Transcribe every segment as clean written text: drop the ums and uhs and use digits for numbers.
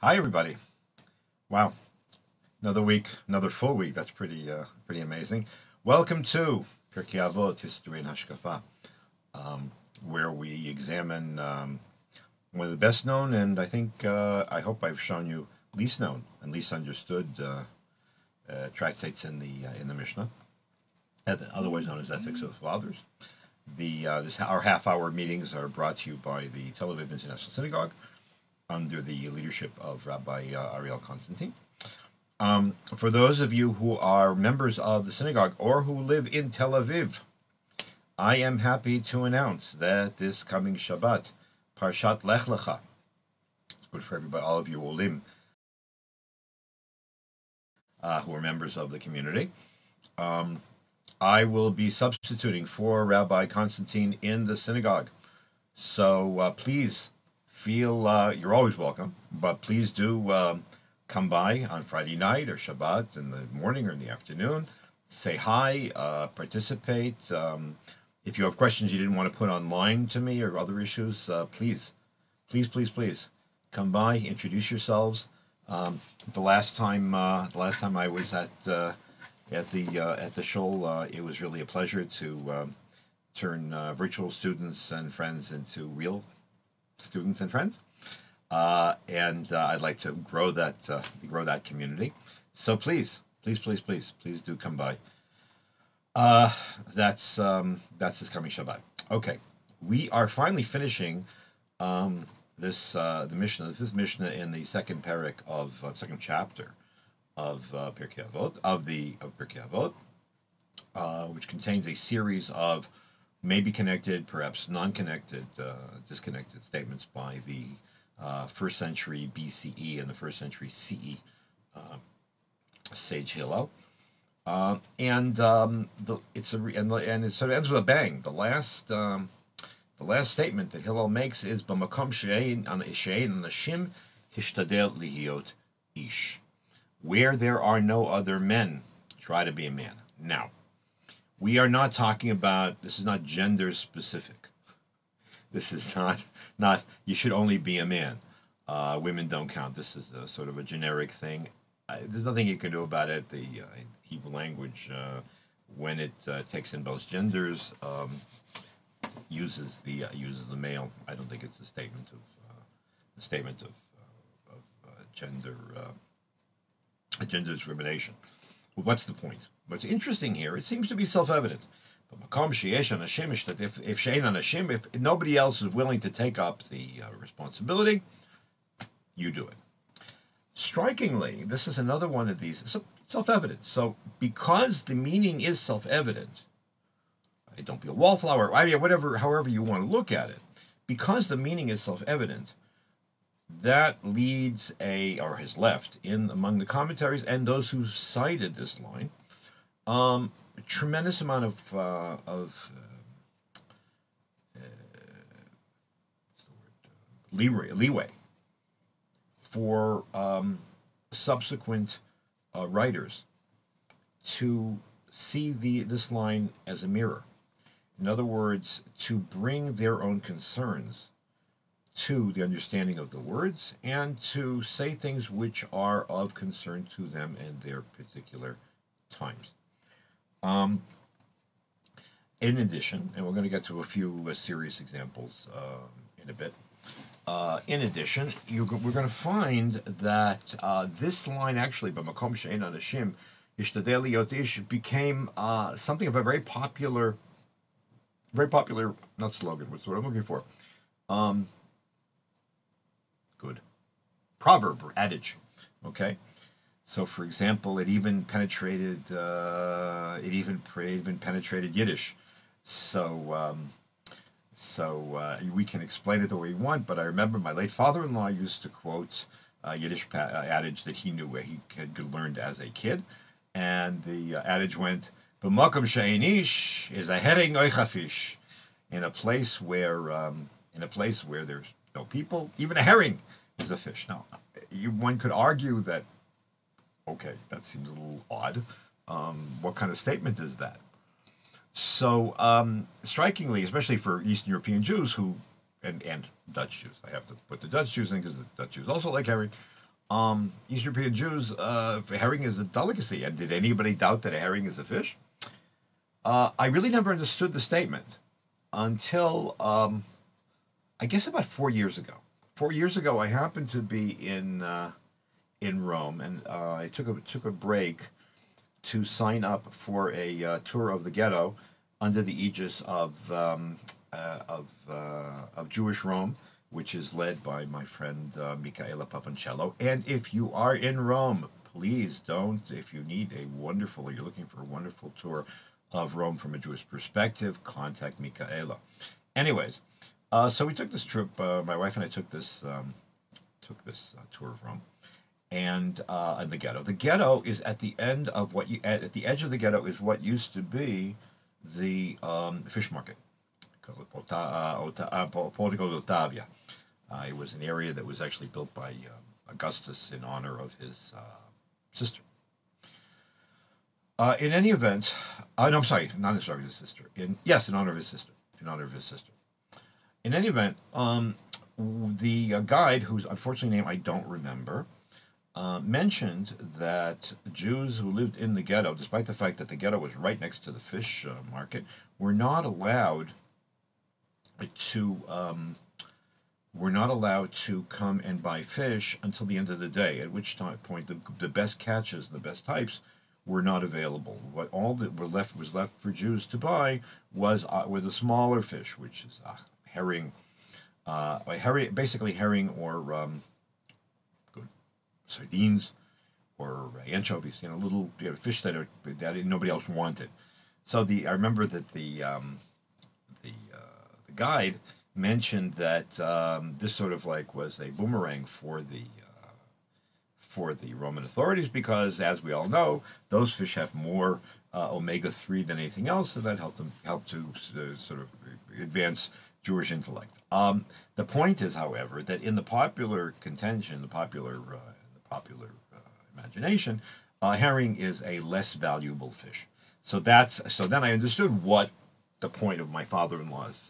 Hi, everybody. Wow, another week, another full week. That's pretty amazing. Welcome to Pirkei Avot, History and Hashkafa, where we examine one of the best known, and I hope I've shown you least known and least understood tractates in the Mishnah, otherwise known as Ethics of Fathers. Our half-hour meetings are brought to you by the Tel Aviv International Synagogue under the leadership of Rabbi Ariel Constantine. For those of you who are members of the synagogue or who live in Tel Aviv, I am happy to announce that this coming Shabbat, Parshat Lech Lecha, it's good for everybody, all of you Olim, who are members of the community. I will be substituting for Rabbi Constantine in the synagogue. So please feel you're always welcome, but please do come by on Friday night or Shabbat in the morning or in the afternoon. Say hi, participate. If you have questions you didn't want to put online to me or other issues, please come by, introduce yourselves. The last time I was at the shul, it was really a pleasure to turn virtual students and friends into real students and friends, and I'd like to grow that community. So please do come by. That's this coming Shabbat. Okay, we are finally finishing the Mishnah, the fifth Mishnah in the second parak of second chapter of Pirkei Avot, of Pirkei Avot, which contains a series of maybe connected, perhaps non-connected, disconnected statements by the first century BCE and the first century CE sage Hillel, and it sort of ends with a bang. The last statement that Hillel makes is "B'makom she'ein anashim hishtadel lihiot ish." Where there are no other men, try to be a man. Now, we are not talking about, this is not gender specific. This is not you should only be a man. Women don't count. This is a sort of a generic thing. There's nothing you can do about it. The Hebrew language, when it takes in both genders, uses the male. I don't think it's a statement of gender discrimination. Well, what's the point? What's interesting here, it seems to be self-evident. If nobody else is willing to take up the responsibility, you do it. Strikingly, this is another one of these, self-evident. So because the meaning is self-evident, don't be a wallflower, however you want to look at it, because the meaning is self-evident, that leads or has left in among the commentaries and those who cited this line, a tremendous amount of leeway for subsequent writers to see this line as a mirror. In other words, to bring their own concerns to the understanding of the words and to say things which are of concern to them and their particular times. In addition, and we're going to get to a few serious examples in a bit. In addition, we're going to find that this line actually, "B'makom she'ein anashim hishtadel lihiot ish," became something of a very popular, not slogan. What's what I'm looking for? Good proverb or adage. Okay. So, for example, it even penetrated Yiddish. So we can explain it the way we want. But I remember my late father-in-law used to quote a Yiddish adage that he knew, where he had learned as a kid, and the adage went, "B'makom she'ein ish is a herring oichafish." In a place where there's no people, even a herring is a fish. Now, one could argue that, okay, that seems a little odd. What kind of statement is that? So, strikingly, especially for Eastern European Jews and Dutch Jews, I have to put the Dutch Jews in because the Dutch Jews also like herring. Eastern European Jews, herring is a delicacy. And did anybody doubt that a herring is a fish? I really never understood the statement until I guess about 4 years ago. 4 years ago, I happened to be in Rome, and I took a break to sign up for a tour of the ghetto under the aegis of Jewish Rome, which is led by my friend Michaela Papancello. And if you are in Rome, please don't. If you need a wonderful, or you're looking for a wonderful tour of Rome from a Jewish perspective, contact Michaela. Anyways, so we took this trip. My wife and I took this tour of Rome, and the ghetto. The ghetto is at the end of what you at the edge of the ghetto is what used to be the fish market, called Portico d'Ottavia. It was an area that was actually built by Augustus in honor of his sister. In any event, no, I'm sorry, not in honor of his sister. In honor of his sister. In honor of his sister. In any event, the guide, whose unfortunate name I don't remember, mentioned that Jews who lived in the ghetto, despite the fact that the ghetto was right next to the fish market, were not allowed to come and buy fish until the end of the day. At which point the best catches, the best types, were not available. What all that was left for Jews to buy were the smaller fish, which is herring, basically herring or sardines or anchovies, little fish that nobody else wanted. So I remember that the guide mentioned that this sort of like was a boomerang for the Roman authorities, because, as we all know, those fish have more omega-3 than anything else, and that helped to sort of advance Jewish intellect. The point is, however, that in the popular contention, the popular imagination, herring is a less valuable fish. So then I understood what the point of my father-in-law's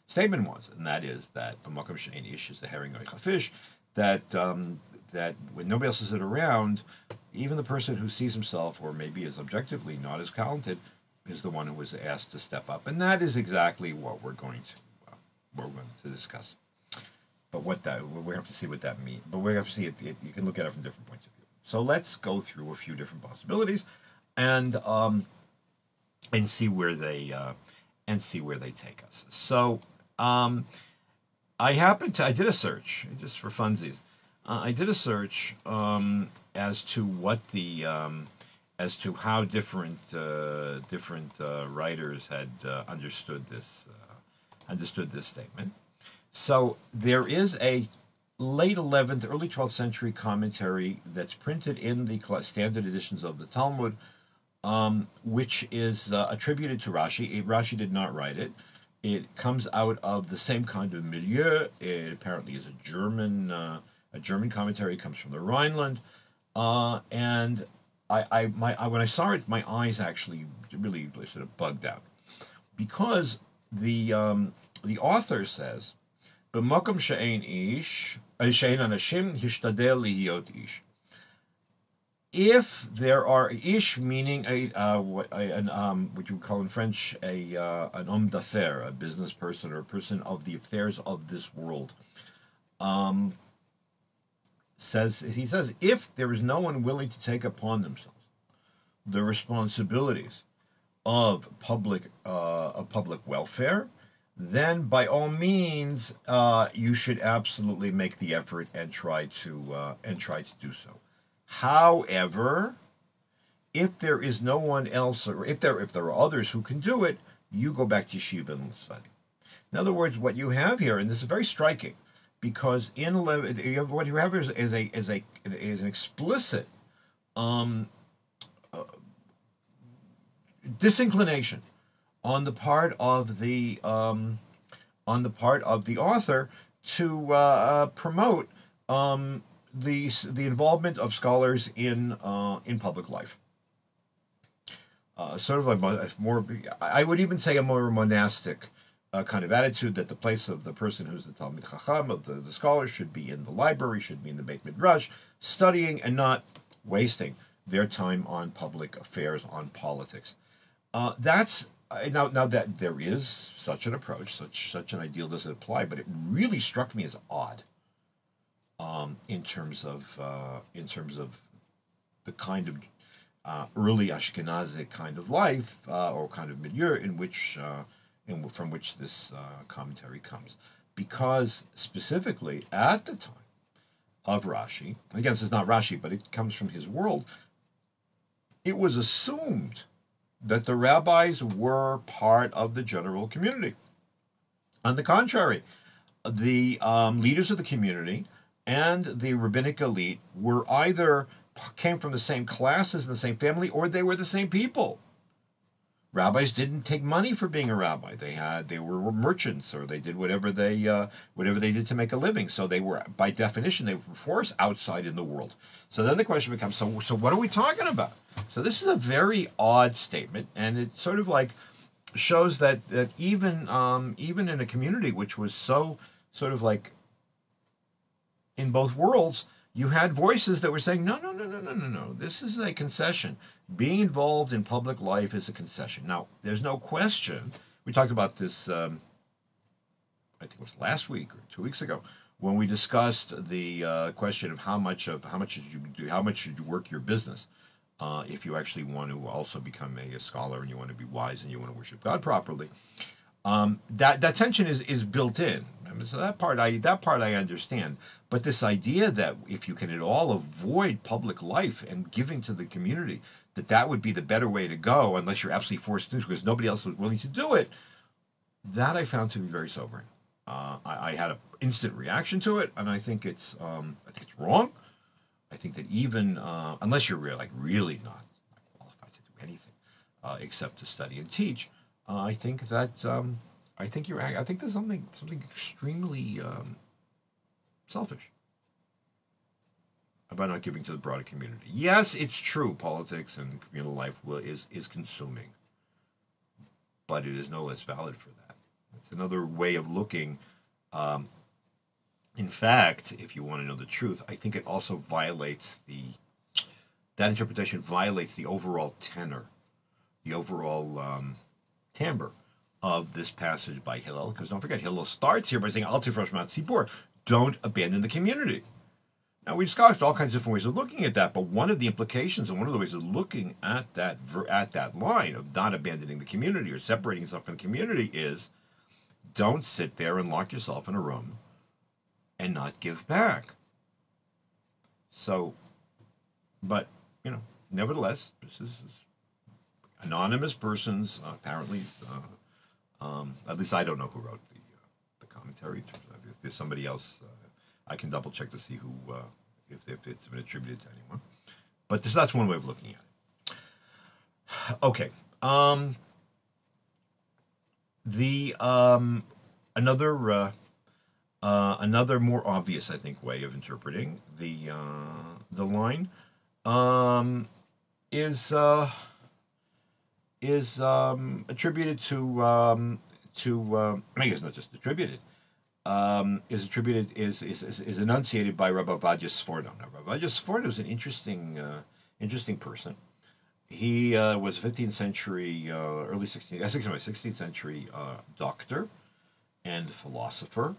statement was, and that is that b'makom she'ein ish is the herring or fish, that when nobody else is around, even the person who sees himself, or maybe is objectively not as talented, is the one who was asked to step up, and that is exactly what we're going to discuss. But we have to see what that means. But we have to see it. You can look at it from different points of view. So let's go through a few different possibilities, and see where they take us. So I did a search just for funsies. I did a search as to how different writers had understood this statement. So there is a late 11th, early 12th century commentary that's printed in the standard editions of the Talmud, which is attributed to Rashi. Rashi did not write it. It comes out of the same kind of milieu. It apparently is a German commentary. It comes from the Rhineland, and when I saw it, my eyes actually really sort of bugged out, because the author says, "B'makom she'ein anashim hishtadel lihiyot ish." If there are ish, meaning what you would call in French an homme d'affaires, a business person, or a person of the affairs of this world, he says if there is no one willing to take upon themselves the responsibilities of public welfare, then by all means you should absolutely make the effort and try to do so. However, if there is no one else, or if there are others who can do it, you go back to yeshiva and study. In other words, what you have here, and this is very striking, because what you have is an explicit disinclination on the part of the author to promote the involvement of scholars in public life. Sort of like more, I would even say a more monastic kind of attitude that the place of the person who's the Talmid Chacham, of the scholar, should be in the library, should be in the Beit Midrash, studying and not wasting their time on public affairs, on politics. That's now that there is such an approach, such an ideal doesn't apply, but it really struck me as odd in terms of the kind of early Ashkenazic kind of life or kind of milieu in which from which this commentary comes, because specifically at the time of Rashi, again, this is not Rashi, but it comes from his world. It was assumed that the rabbis were part of the general community. On the contrary, the leaders of the community and the rabbinic elite were either came from the same classes and the same family, or they were the same people. Rabbis didn't take money for being a rabbi. They were merchants, or they did whatever they did to make a living. So they were, by definition, they were forced outside in the world. So then the question becomes: so what are we talking about? So this is a very odd statement, and it sort of like shows that even in a community which was so sort of like in both worlds, you had voices that were saying, no, no, no, no, no, no, no. This is a concession. Being involved in public life is a concession. Now, there's no question. We talked about this, I think it was last week or 2 weeks ago, when we discussed the question of how much should you work your business if you actually want to also become a scholar and you want to be wise and you want to worship God properly. That tension is built in. I mean, so that part I understand. But this idea that if you can at all avoid public life and giving to the community, that would be the better way to go, unless you're absolutely forced to, because nobody else was willing to do it, that I found to be very sobering. I had an instant reaction to it, and I think it's wrong. I think that even unless you're really not qualified to do anything except to study and teach, I think there's something extremely selfish about not giving to the broader community. Yes, it's true. Politics and communal life is consuming, but it is no less valid for that. It's another way of looking. In fact, if you want to know the truth, I think it also that interpretation violates the overall tenor, the overall timbre of this passage by Hillel, because don't forget, Hillel starts here by saying, Al tifrosh matzibur, don't abandon the community. Now, we discussed all kinds of different ways of looking at that, but one of the implications and one of the ways of looking at that line of not abandoning the community or separating yourself from the community is, don't sit there and lock yourself in a room and not give back. So, but, nevertheless, this is anonymous persons, apparently, at least I don't know who wrote the commentary. If there's somebody else, I can double check to see who, if it's been attributed to anyone. But that's one way of looking at it. Okay. Another more obvious, I think, way of interpreting the line is attributed to I guess not just attributed. Is enunciated by Rabbi Ovadia Sforno. Now, Rabbi Ovadia Sforno is an interesting person. He was a 15th century, early 16th century doctor and philosopher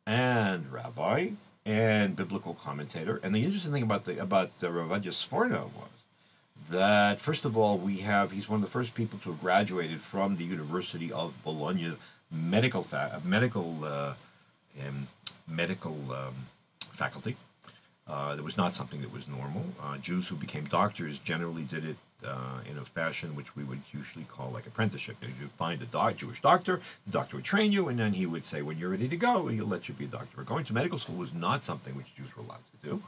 and rabbi and biblical commentator. And the interesting thing about Rabbi Ovadia Sforno was that, first of all, he's one of the first people to have graduated from the University of Bologna medical faculty. That was not something that was normal. Jews who became doctors generally did it in a fashion which we would usually call like apprenticeship. You'd find a Jewish doctor, the doctor would train you, and then he would say, when you're ready to go, he'll let you be a doctor. Going to medical school was not something which Jews were allowed to do.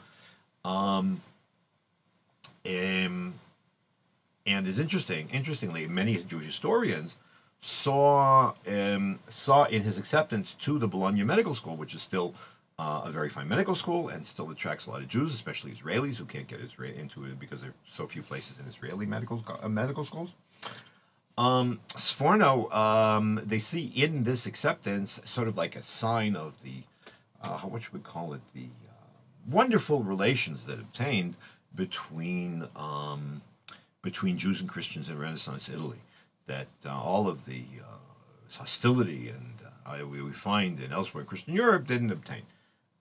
And it's interestingly, many Jewish historians saw in his acceptance to the Bologna Medical School, which is still a very fine medical school and still attracts a lot of Jews, especially Israelis who can't get into it because there are so few places in Israeli medical schools. Sforno, they see in this acceptance sort of like a sign of the, what should we call it, the wonderful relations that obtained between between Jews and Christians in Renaissance Italy. That all of the hostility and we find in elsewhere in Christian Europe didn't obtain.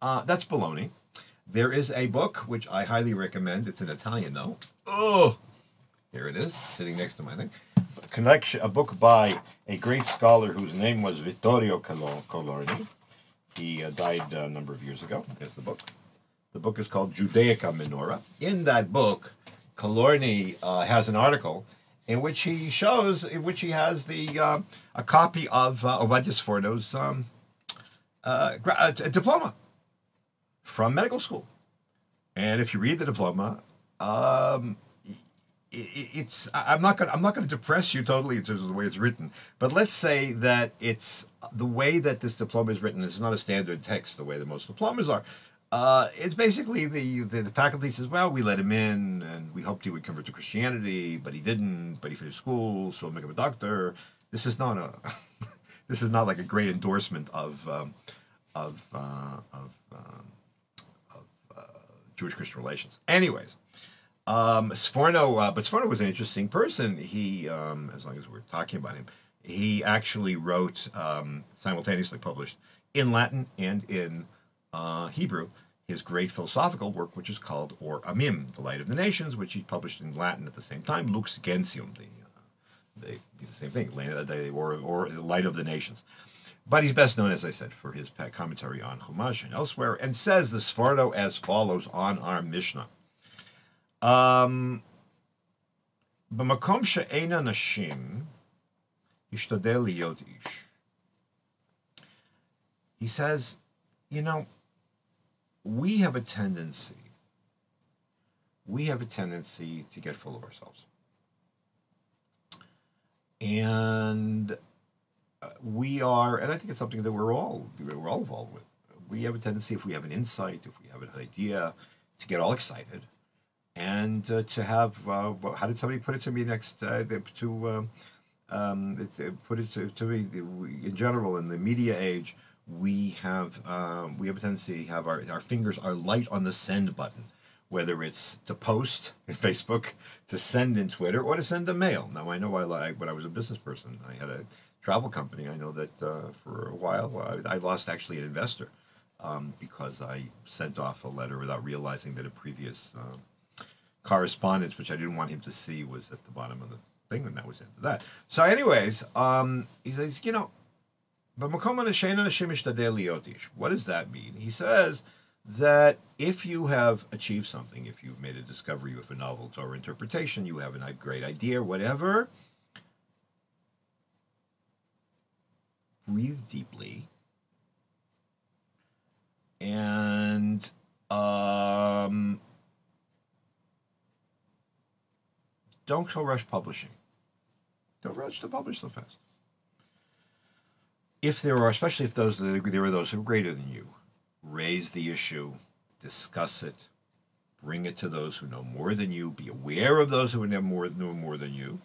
That's baloney. There is a book which I highly recommend. It's in Italian though. Oh, here it is, sitting next to my thing. A book by a great scholar whose name was Vittorio Colorni. He died a number of years ago. There's the book. The book is called Judaica Minora. In that book, Colorni has an article in which he shows, in which he has the a copy of Ovadia Sforno's diploma from medical school. And if you read the diploma, it's I'm not gonna depress you totally in terms of the way it's written, but let's say that it's the way that this diploma is written. It's not a standard text the way that most diplomas are. It's basically the faculty says, well, we let him in and we hoped he would convert to Christianity, but he didn't. But he finished school, so we'll make him a doctor. This is not a this is not like a great endorsement of of, uh, of, Jewish Christian relations. Anyways. Sforno, but Sforno was an interesting person. He, as long as we're talking about him, he actually wrote, simultaneously published in Latin and in Hebrew, his great philosophical work, which is called Or Amim, the Light of the Nations, which he published in Latin at the same time, Lux Gentium, the same thing, or the Light of the Nations. But he's best known, as I said, for his commentary on Chumash and elsewhere, and says the Sforno as follows on our Mishnah. במקום שאין אנשים, ישתדל להיות איש. He says, you know, we have a tendency to get full of ourselves. And and I think it's something that we're all involved with. We have a tendency, if we have an insight, if we have an idea, to get all excited. And to have, how did somebody put it to me next? Put it to me in general in the media age. We have a tendency to have our fingers are light on the send button, whether it's to post in Facebook, to send in Twitter, or to send a mail. Now I know when I was a business person, I had a travel company. I know that for a while I lost actually an investor because I sent off a letter without realizing that a previous correspondence, which I didn't want him to see, was at the bottom of the thing, and that was into that. So, anyways, he says, you know, what does that mean? He says that if you have achieved something, if you've made a discovery with a novel Torah interpretation, you have a great idea, whatever, breathe deeply and don't rush publishing. Don't rush to publish so fast. If there are, especially if there are those who are greater than you, raise the issue, discuss it, bring it to those who know more than you, be aware of those who know more than you,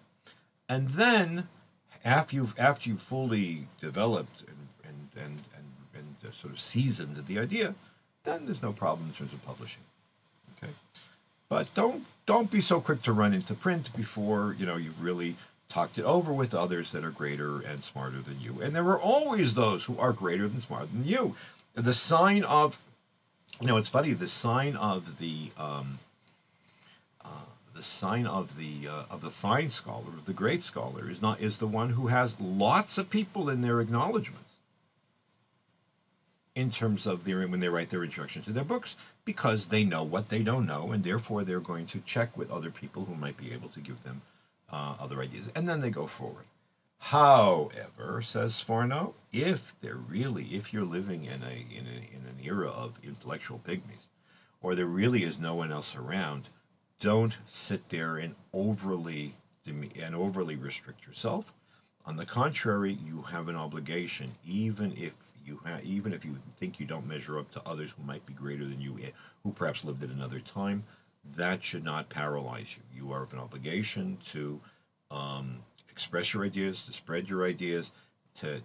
and then after you've fully developed and sort of seasoned the idea, then there's no problem in terms of publishing. Okay. But don't be so quick to run into print before you've really talked it over with others that are greater and smarter than you. And there are always those who are greater than smarter than you. The sign of, it's funny. The sign of the fine scholar, of the great scholar, is the one who has lots of people in their acknowledgments. In terms of when they write their introduction to their books, because they know what they don't know, and therefore they're going to check with other people who might be able to give them other ideas, and then they go forward. However, says Sforno, if you're living in an era of intellectual pygmies, or there really is no one else around, don't sit there and overly restrict yourself. On the contrary, you have an obligation, even if you think you don't measure up to others who might be greater than you, who perhaps lived at another time. That should not paralyze you. You have an obligation to express your ideas, to spread your ideas, to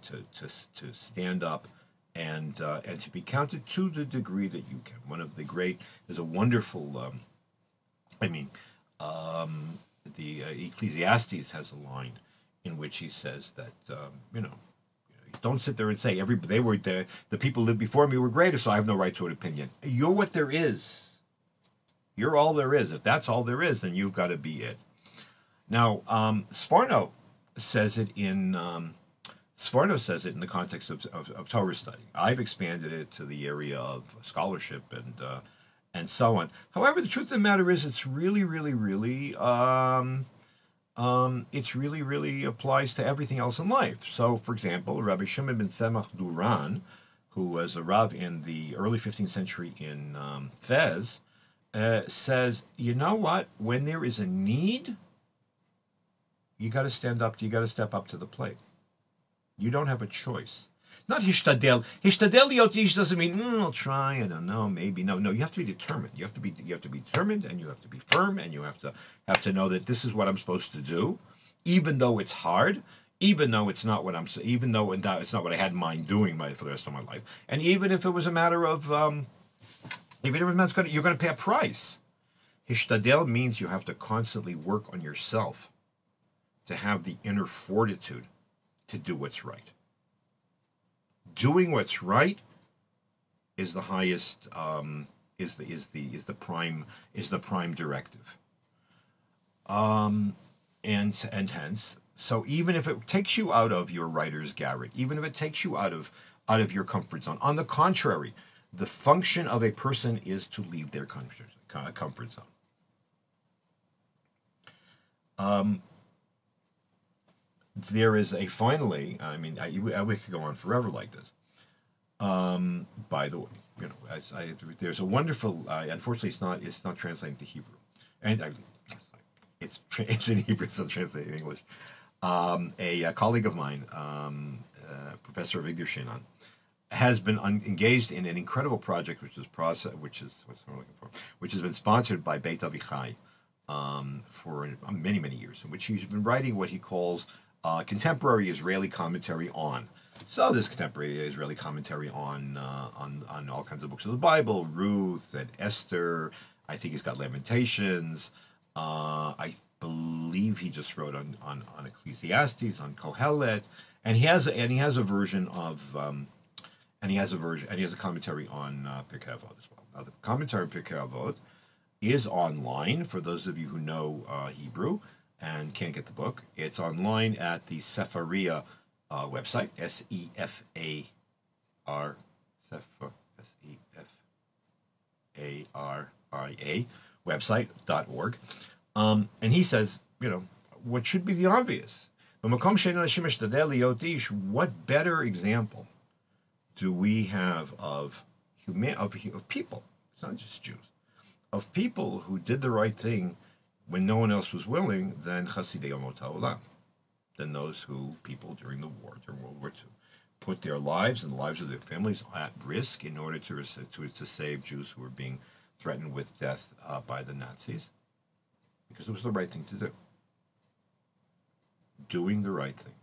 stand up, and to be counted to the degree that you can. One of the great, there's a wonderful, I mean, the Ecclesiastes has a line in which he says that you know, don't sit there and say they were the people who lived before me were greater, so I have no right to an opinion. You're what there is. You're all there is. If that's all there is, then you've got to be it. Now, Sforno says it in the context of Torah study. I've expanded it to the area of scholarship and so on. However, the truth of the matter is, it's really, really, really, it's really, really applies to everything else in life. So, for example, Rabbi Shimon ben Tzemach Duran, who was a Rav in the early 15th century in Fez, says, you know what? When there is a need, you got to stand up. You got to step up to the plate. You don't have a choice. Not hishtadel. Hishtadel liot ish doesn't mean I'll try. I don't know. Maybe no. You have to be determined. You have to be determined, and you have to be firm, and you have to know that this is what I'm supposed to do, even though it's hard, even though it's not what even though it's not what I had in mind doing for the rest of my life, and even if it was a matter of even if you're going to pay a price. Hishtadel means you have to constantly work on yourself to have the inner fortitude to do what's right. Doing what's right is the highest, is the prime directive. And hence, so even if it takes you out of your writer's garret, even if it takes you out of your comfort zone, on the contrary, the function of a person is to leave their comfort zone. There is a finally. I mean, we could go on forever like this. By the way, you know, there's a wonderful. Unfortunately, it's not translated to Hebrew, and it's in Hebrew, it's not translated in English. A colleague of mine, Professor Victor Shenan, has been engaged in an incredible project, which has been sponsored by Beit Avichai for many years, in which he's been writing what he calls contemporary Israeli commentary on. So there's contemporary Israeli commentary on all kinds of books of the Bible, Ruth and Esther. I think he's got Lamentations. I believe he just wrote on Ecclesiastes, on Kohelet, and he has a version of and he has a commentary on Pirkei Avot as well. Now the commentary on Pirkei Avot is online for those of you who know Hebrew and can't get the book. It's online at the Sefaria website, S-E-F-A-R, S-E-F-A-R-I-A website.org. And he says, you know, what should be the obvious? What better example do we have of people? It's not just Jews, of people who did the right thing when no one else was willing than Chasidei Omot HaOlam, than those people during World War II, put their lives and the lives of their families at risk in order to save Jews who were being threatened with death by the Nazis, because it was the right thing to do. Doing the right thing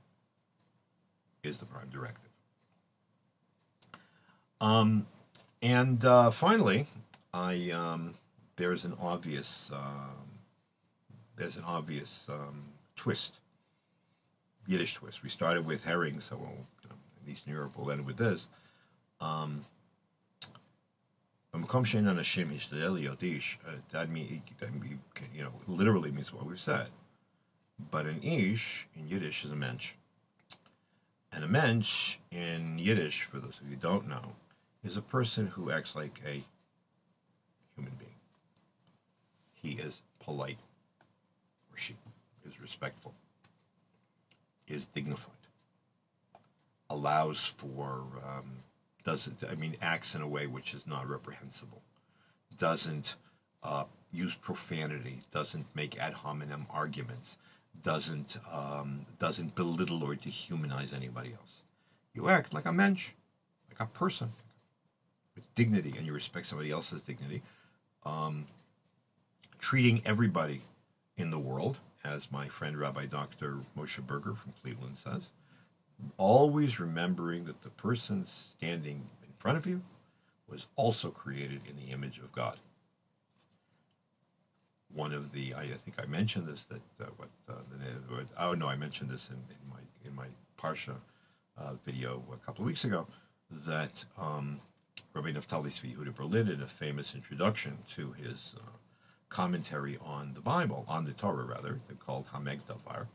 is the prime directive. Finally, there's an obvious twist, Yiddish twist. We started with herring, so at least in Europe we'll end with this. That literally means what we've said. But an ish in Yiddish is a mensch. And a mensch in Yiddish, for those of you who don't know, is a person who acts like a human being. He is polite, or she is respectful, is dignified, allows for, acts in a way which is not reprehensible, doesn't use profanity, doesn't make ad hominem arguments, doesn't belittle or dehumanize anybody else. You act like a mensch, like a person, with dignity, and you respect somebody else's dignity, treating everybody in the world as my friend Rabbi Dr. Moshe Berger from Cleveland says, always remembering that the person standing in front of you was also created in the image of God. One of the, I think I mentioned this, that I mentioned this in my Parsha video a couple of weeks ago, that Rabbi Naftali Tzvi Yehuda Berlin, in a famous introduction to his commentary on the Bible, on the Torah rather, called Hameg Davar,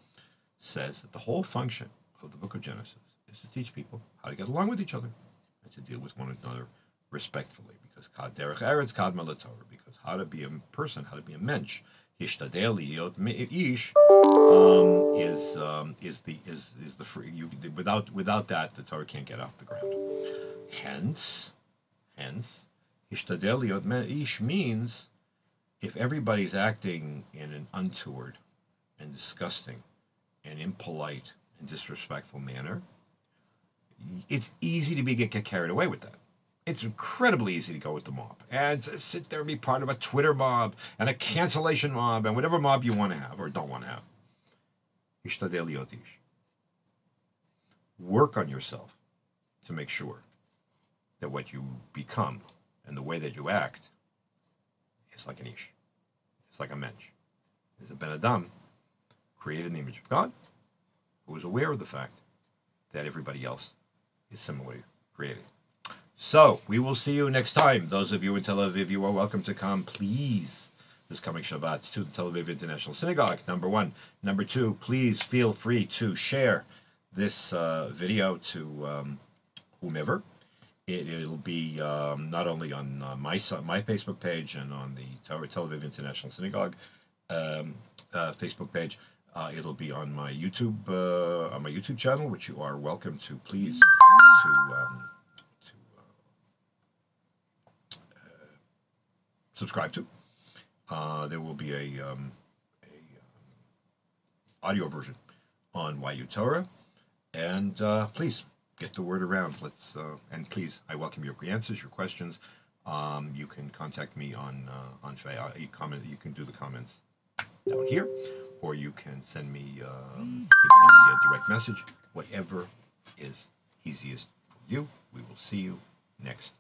says that the whole function of the book of Genesis is to teach people how to get along with each other and to deal with one another respectfully, because Kad Derech Eretz Kad Mala Torah, because how to be a person, how to be a mensch, Hishtadel Liyot Ish, is the free. Without that, the Torah can't get off the ground. Hence, Hishtadel Liyot Ish means if everybody's acting in an untoward and disgusting and impolite and disrespectful manner, it's easy to get carried away with that. It's incredibly easy to go with the mob and sit there and be part of a Twitter mob and a cancellation mob and whatever mob you want to have or don't want to have. Ishtadel liyot ish. Work on yourself to make sure that what you become and the way that you act is like an ish. It's like a mensch. It's a Ben Adam created in the image of God, who is aware of the fact that everybody else is similarly created. So, we will see you next time. Those of you in Tel Aviv, you are welcome to come, please, this coming Shabbat to the Tel Aviv International Synagogue, number one. Number two, please feel free to share this video to whomever. It'll be not only on my Facebook page and on the Tel Aviv International Synagogue Facebook page. It'll be on my YouTube channel, which you are welcome to please to subscribe to. There will be a audio version on YU Torah, and please get the word around. And please, I welcome your answers, your questions. You can contact me on you can do the comments down here, or you can send me a direct message. Whatever is easiest for you. We will see you next